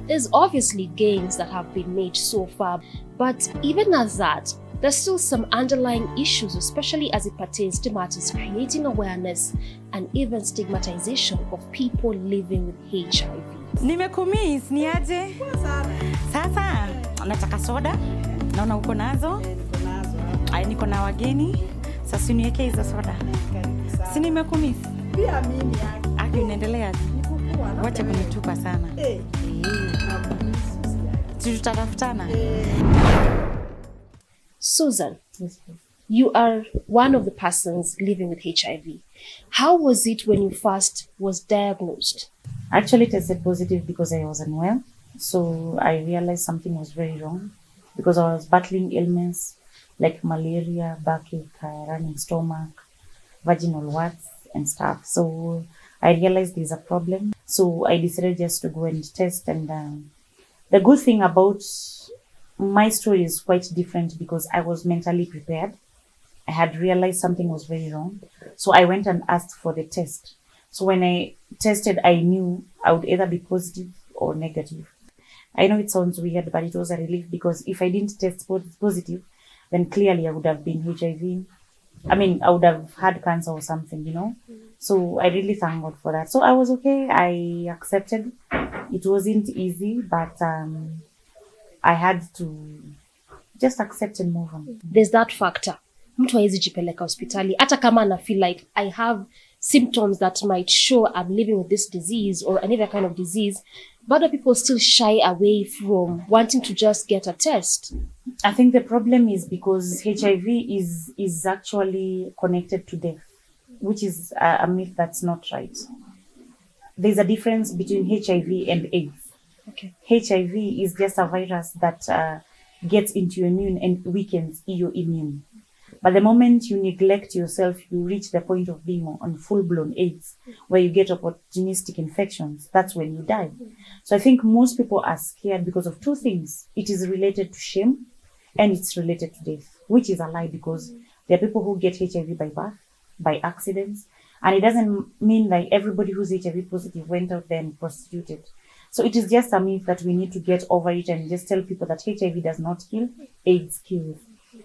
There's obviously gains that have been made so far, but even as that, there's still some underlying issues, especially as it pertains to matters creating awareness and even stigmatization of people living with HIV. Nimekumiss ni aje? Sasa nataka soda. Naona uko nazo? Niko na wageni. Sasa niweke hizo soda. Si nimekumiss? Pia mimi yake. Unaendelea? Wacha kunitupa sana. Tutatafutana. Susan, you are one of the persons living with HIV. How was it when you first was diagnosed? I actually tested positive because I was unwell. So I realized something was very wrong because I was battling ailments like malaria, backache, running stomach, vaginal warts and stuff. So I realized there's a problem. So I decided just to go and test. And the good thing about my story is quite different because I was mentally prepared. I had realized something was very wrong. So I went and asked for the test. So when I tested, I knew I would either be positive or negative. I know it sounds weird, but it was a relief because if I didn't test positive, then clearly I would have been HIV. I mean, I would have had cancer or something, you know. So I really thank God for that. So I was okay. I accepted. It wasn't easy, but I had to just accept and move on. There's that factor. Mtu hawezi jipeleka hospitali hata kama na feel like I have symptoms that might show I'm living with this disease or any other kind of disease, but other people still shy away from wanting to just get a test. I think the problem is because HIV is actually connected to death, which is a myth that's not right. There's a difference between HIV and AIDS. Okay. HIV is just a virus that gets into your immune and weakens your immune. But the moment you neglect yourself, you reach the point of being on full-blown AIDS, where you get opportunistic infections. That's when you die. So I think most people are scared because of two things. It is related to shame and it's related to death, which is a lie because there are people who get HIV by birth, by accidents. And it doesn't mean like everybody who's HIV positive went out there and prostituted. So it is just a myth that we need to get over it and just tell people that HIV does not kill, AIDS kills.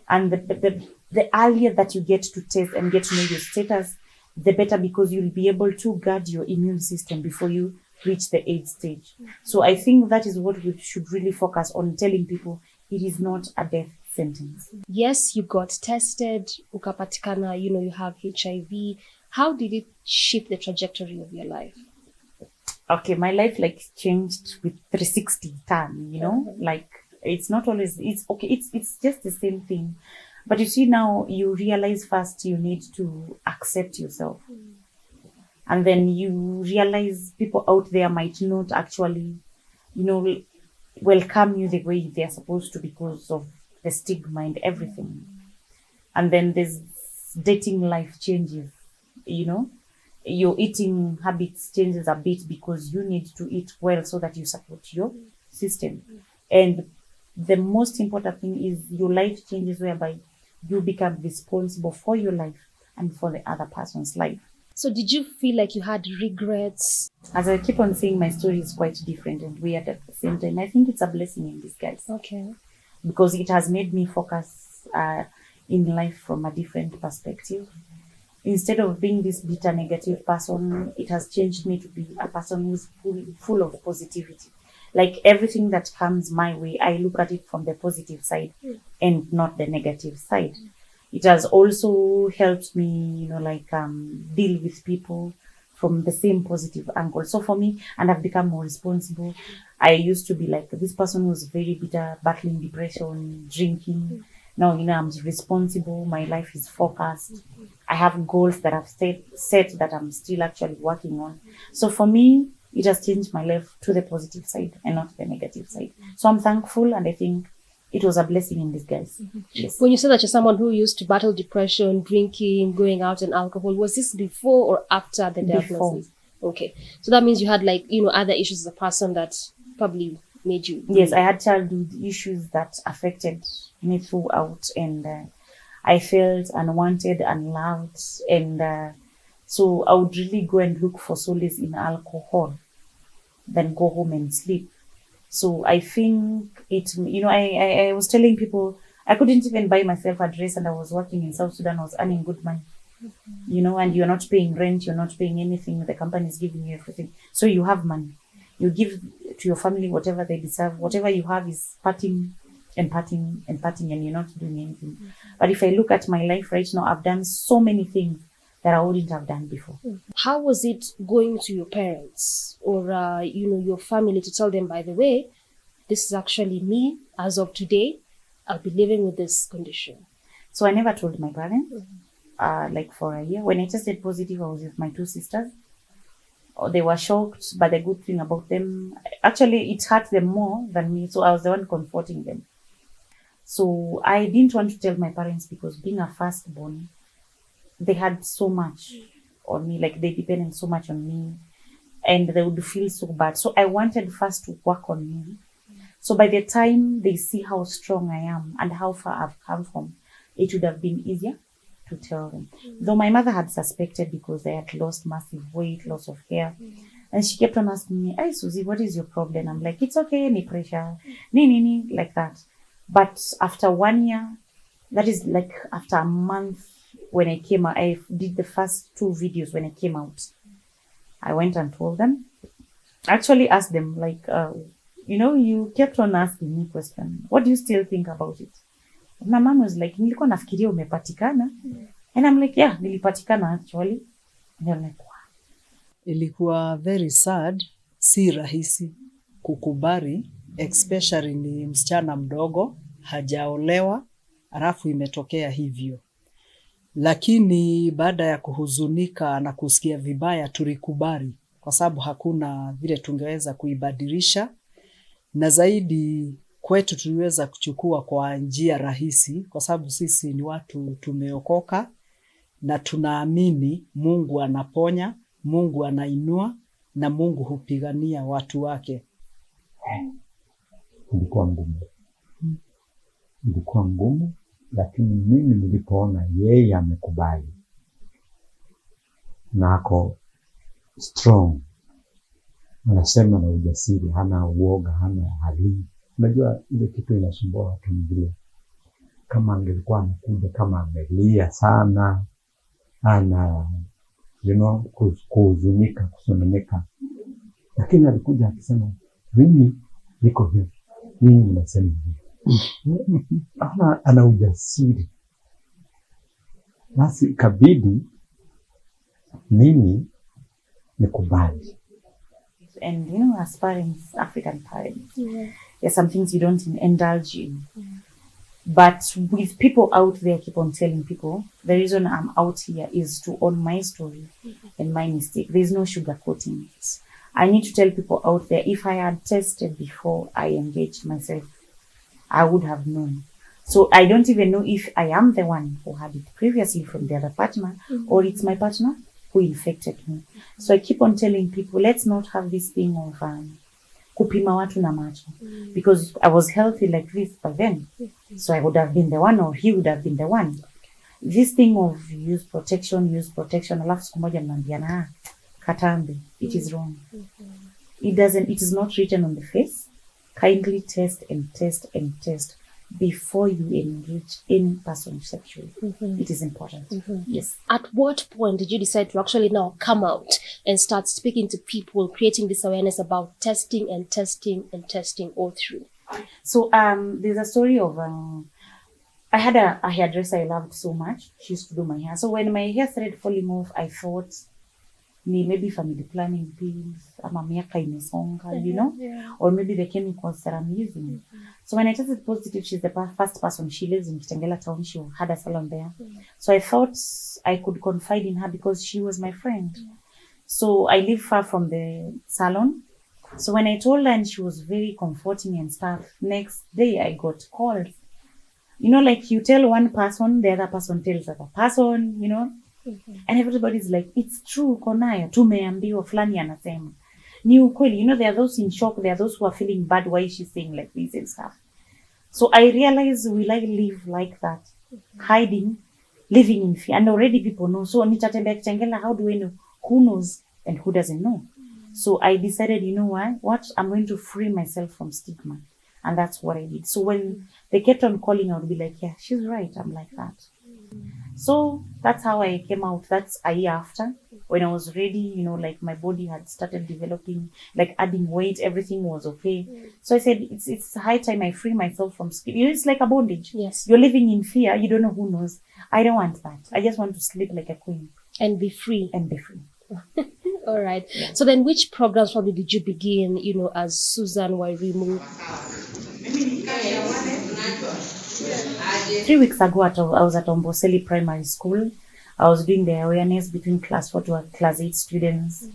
And the earlier that you get to test and get to know your status, the better, because you'll be able to guard your immune system before you reach the AIDS stage. So I think that is what we should really focus on, telling people it is not a death sentence. Yes, you got tested, ukapatikana, you have HIV. How did it shift the trajectory of your life? Okay, my life changed with 360 turn, like it's not always, it's okay, it's just the same thing. But you see now, you realize first you need to accept yourself. And then you realize people out there might not actually, welcome you the way they're supposed to because of the stigma and everything. And then there's dating life changes, your eating habits changes a bit because you need to eat well so that you support your system. And the most important thing is your life changes whereby you become responsible for your life and for the other person's life. So did you feel like you had regrets? As I keep on saying, my story is quite different and weird at the same time. I think it's a blessing in disguise. Okay. Because it has made me focus in life from a different perspective. Instead of being this bitter, negative person, it has changed me to be a person who's full of positivity. Like everything that comes my way, I look at it from the positive side and not the negative side. It has also helped me, deal with people from the same positive angle. So for me, and I've become more responsible. I used to be like this person who was very bitter, battling depression, drinking. Now, I'm responsible. My life is focused. I have goals that I've set that I'm still actually working on. So for me, it has changed my life to the positive side and not the negative side. So I'm thankful, and I think it was a blessing in disguise. Yes. When you said that you're someone who used to battle depression, drinking, going out and alcohol, was this before or after the diagnosis? Before. Okay. So that means you had other issues as a person that probably made you... Yes, I had childhood issues that affected me throughout, and I felt unwanted, unloved, and so I would really go and look for solace in alcohol. than go home and sleep. So I think it, I was telling people I couldn't even buy myself a dress, and I was working in South Sudan. I was earning good money, and you're not paying rent, you're not paying anything. The company is giving you everything. So you have money. You give to your family whatever they deserve. Whatever you have is parting, and you're not doing anything. But if I look at my life right now, I've done so many things that I wouldn't have done before. How was it going to your parents or, your family to tell them, by the way, this is actually me as of today, I'll be living with this condition? So I never told my parents, like for a year. When I tested positive, I was with my 2 sisters. They were shocked, but the good thing about them, actually it hurt them more than me. So I was the one comforting them. So I didn't want to tell my parents because being a firstborn, they had so much on me, like they depended so much on me, and they would feel so bad. So I wanted first to work on me. So by the time they see how strong I am and how far I've come from, it would have been easier to tell them. Though my mother had suspected because I had lost massive weight, loss of hair. And she kept on asking me, "Hey, Susie, what is your problem?" I'm like, "It's okay, any pressure, ni, like that." But after 1 year, that is like after a month, when I came out, I did the first 2 videos when I came out. I went and told them, actually asked them, like, you kept on asking me question. What do you still think about it? My mom was like, nilikuwa nafikiria umepatikana. And I'm like, yeah, nilipatikana actually. And I'm like, wow. Ilikuwa very sad, si rahisi kukubali, especially ni msichana mdogo, hajaolewa, alafu imetokea hivyo. Lakini baada ya kuhuzunika na kusikia vibaya tulikubali, kwa sababu hakuna vile tungeweza kuibadilisha, na zaidi kwetu tuliweza kuchukua kwa njia rahisi, kwa sababu sisi ni watu tumeokoka na tunaamini Mungu anaponya, Mungu anainua na Mungu hupigania watu wake. Ilikuwa ngumu, lakini mimi nilipoona yeye amekubali na ako strong, anasema na ujasiri, hana uoga, hana hali. Unajua ile kitu inasumbua watu wengine. Kama angelikuwa anakuja kama amelia sana, ana kuhuzunika, kusononeka, lakini alikuja akisema, "Mimi niko hivi, mimi nasema hivi." Ana ujasiri. Basi ikabidi mimi nikubali. And as parents, African parents, there's some things you don't indulge in. But with people out there, keep on telling people, the reason I'm out here is to own my story and my mistake. There's no sugarcoating it. I need to tell people out there, if I had tested before I engaged myself, I would have known. So I don't even know if I am the one who had it previously from the other partner, or it's my partner who infected me. So I keep on telling people, let's not have this thing of kupima watu na macho, because I was healthy like this by then. So I would have been the one, or he would have been the one. This thing of use protection, alafu siku moja mnaambiana katambe, it is wrong. It is not written on the face. Kindly test before you engage any person sexually. It is important. Yes. At what point did you decide to actually now come out and start speaking to people, creating this awareness about testing all through? So there's a story of I had a hairdresser I loved so much. She used to do my hair. So when my hair started falling off, I thought maybe family planning pills, ama miaka imesonga, or maybe the chemicals that I'm using. So when I tested positive, she's the first person. She lives in Kitengela town. She had a salon there. So I thought I could confide in her because she was my friend. So I live far from the salon. So when I told her, and she was very comforting and stuff, next day I got calls. Like you tell one person, the other person tells other person, and everybody's like, it's true, konayo, tumeambiwa fulani anasema. Ni ukweli, there are those in shock, there are those who are feeling bad, why is she saying like this and stuff. So I realized, will I live like that? Hiding, living in fear. And already people know. So nitatembea Kitengela, how do I know who knows and who doesn't know? So I decided, you know what? I'm going to free myself from stigma. And that's what I did. So when they kept on calling, I would be like, yeah, she's right. I'm like that. So that's how I came out. That's a year after, when I was ready, you know, like my body had started developing, like adding weight, everything was okay. So I said, it's high time I free myself from stigma. It's like a bondage. Yes. You're living in fear. You don't know who knows. I don't want that. I just want to sleep like a queen. And be free. And be free. All right. Yeah. So then which programs probably did you begin, you know, as Susan Wairimu? 3 weeks ago, I was at Omboseli Primary School. I was doing the awareness between class 4 to class 8 students.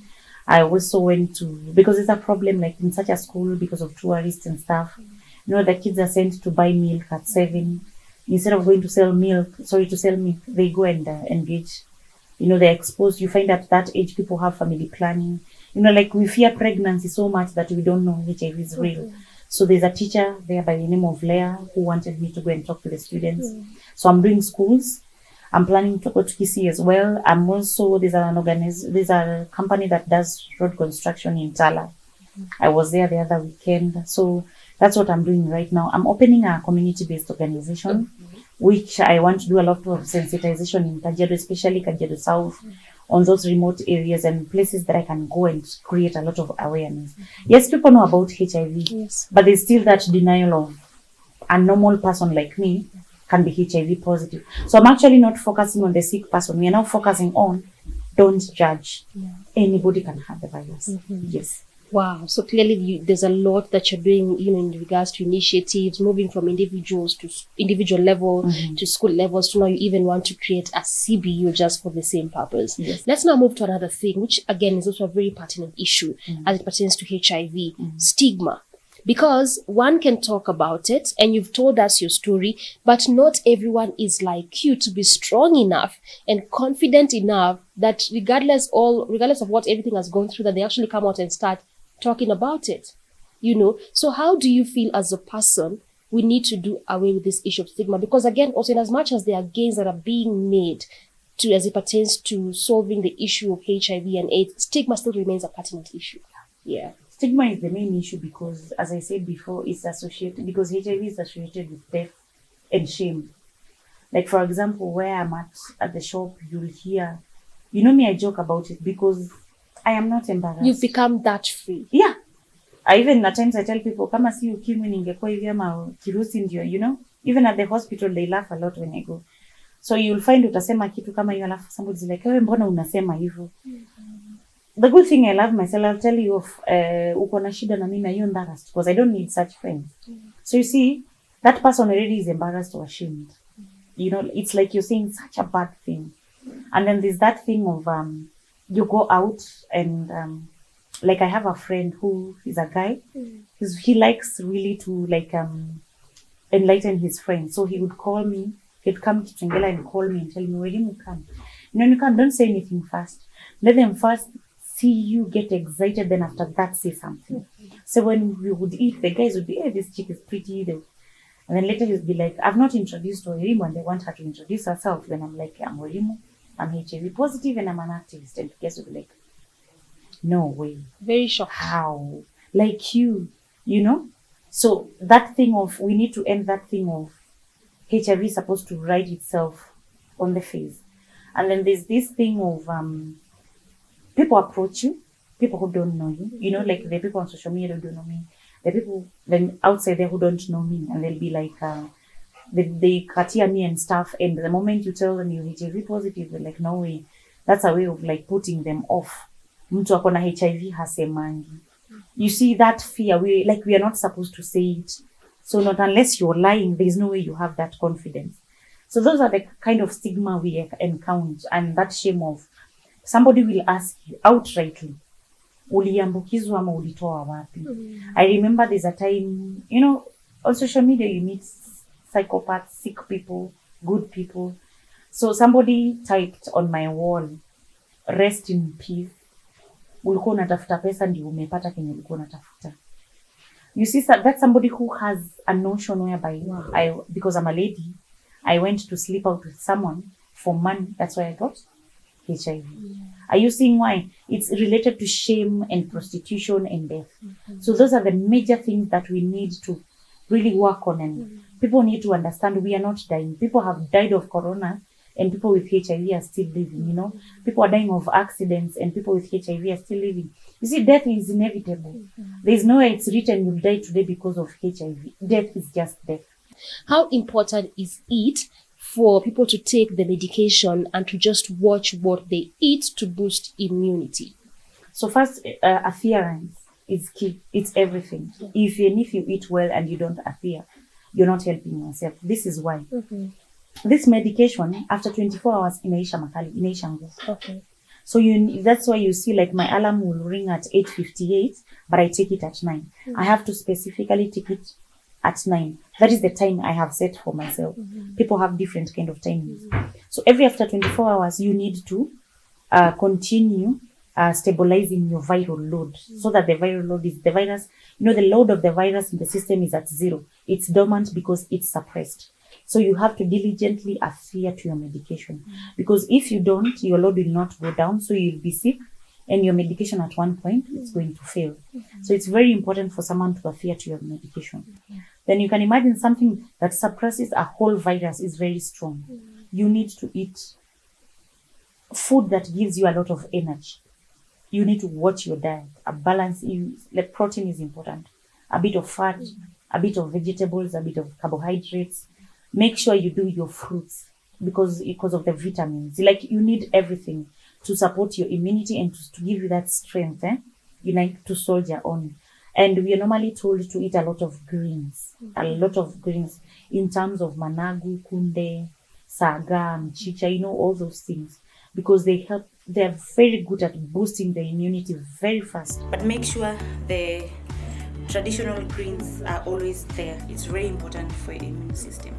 I also went to, because it's a problem like in such a school because of tourists and stuff. You know, the kids are sent to buy milk at 7. Instead of going to sell milk, they go and engage. You know, they're exposed. You find at that age, people have family planning. You know, like we fear pregnancy so much that we don't know HIV is real. So there's a teacher there by the name of Leah who wanted me to go and talk to the students. So I'm doing schools. I'm planning to go to Kisii as well. I'm also, there's a company that does road construction in Tala. I was there the other weekend. So that's what I'm doing right now. I'm opening a community-based organization, which I want to do a lot of sensitization in Kajiado, especially Kajiado South, on those remote areas and places that I can go and create a lot of awareness. Yes, people know about HIV, but there's still that denial of a normal person like me can be HIV positive. So I'm actually not focusing on the sick person. We are now focusing on don't judge. Anybody can have the virus. Yes. Wow. So clearly there's a lot that you're doing, you know, in regards to initiatives, moving from individuals to individual level to school levels to now you even want to create a CBU just for the same purpose. Yes. Let's now move to another thing, which again is also a very pertinent issue as it pertains to HIV, stigma. Because one can talk about it and you've told us your story, but not everyone is like you to be strong enough and confident enough that regardless of what everything has gone through, that they actually come out and start talking about it, you know. So how do you feel as a person we need to do away with this issue of stigma? Because again, also in as much as there are gains that are being made to as it pertains to solving the issue of HIV and AIDS, stigma still remains a pertinent issue. Yeah. Stigma is the main issue because, as I said before, it's associated, because HIV is associated with death and shame. Like, for example, where I'm at the shop, you'll hear, you know me, I joke about it because I am not embarrassed. You've become that free. Yeah. I even at times I tell people, kama si ukimwi ningekuwa hivi ama kirusi ndio, you know. Even at the hospital, they laugh a lot when I go. So you'll find utasema kitu kama hiyo, alafu somebody's like, wewe mbona unasema hivyo? The good thing I love myself, I'll tell you if uko na shida na mimi, are you embarrassed? Because I don't need such friends. So you see, that person already is embarrassed or ashamed. You know, it's like you're saying such a bad thing. And then there's that thing of, you go out and, like I have a friend who is a guy. He likes really to like, enlighten his friends. So he would call me, he'd come to Tringela and call me and tell me, Wairimu, come. You know, you can't, don't say anything first. Let them first see you get excited, then after that say something. So when we would eat, the guys would be, hey, this chick is pretty. And then later he'd be like, I've not introduced Wairimu, and they want her to introduce herself. Then I'm like, I'm Wairimu, I'm HIV positive and I'm an activist. And the guys would be like, no way. Very shocked. How? Like you know? So that thing of, we need to end that thing of HIV is supposed to write itself on the face. And then there's this thing of, people approach you, people who don't know you, you know, like the people on social media who don't know me, the people then outside there who don't know me, and they'll be like, they katia me and stuff, and the moment you tell them you're HIV positive, they're like, no way. That's a way of like putting them off. Mtu ako na HIV hasemangi. You see that fear, we are not supposed to say it. So not unless you're lying, there's no way you have that confidence. So those are the kind of stigma we encounter, and that shame of, somebody will ask you outrightly, uliambukizwa ama ulitoa wapi? I remember there's a time, you know, on social media you meet psychopaths, sick people, good people. So somebody typed on my wall, rest in peace. Ulikuwa unatafuta pesa ndio umepata kenye ulikuwa unatafuta. You see, that's somebody who has a notion whereby, because I'm a lady, I went to sleep out with someone for money. That's why I got HIV. Are you seeing why? It's related to shame and prostitution and death. So those are the major things that we need to really work on, and people need to understand we are not dying. People have died of corona and people with HIV are still living, you know. People are dying of accidents and people with HIV are still living. You see, death is inevitable. There is nowhere it's written you'll die today because of HIV. Death is just death. How important is it for people to take the medication and to just watch what they eat to boost immunity? So first, adherence is key. It's everything. If you eat well and you don't adhere, you're not helping yourself. This is why. This medication, after 24 hours, inaisha makali, inaisha nguvu. Okay. So that's why you see, like, my alarm will ring at 8:58, but I take it at 9. I have to specifically take it at 9. That is the time I have set for myself. People have different kind of timings. So every after 24 hours, you need to continue stabilizing your viral load, so that the viral load is the virus. You know, the load of the virus in the system is at 0. It's dormant because it's suppressed. So you have to diligently adhere to your medication, because if you don't, your load will not go down. So you'll be sick, and your medication at one point it's going to fail. So it's very important for someone to adhere to your medication. Then you can imagine something that suppresses a whole virus is very strong. You need to eat food that gives you a lot of energy. You need to watch your diet. A balance, like protein is important. A bit of fat, a bit of vegetables, a bit of carbohydrates. Make sure you do your fruits because of the vitamins. Like, you need everything to support your immunity and to give you that strength. You need to soldier on. And we are normally told to eat a lot of greens. A lot of greens in terms of managu, kunde, saga, mchicha, you know, all those things. Because they help, they're very good at boosting the immunity very fast. But make sure the traditional greens are always there. It's very important for your immune system.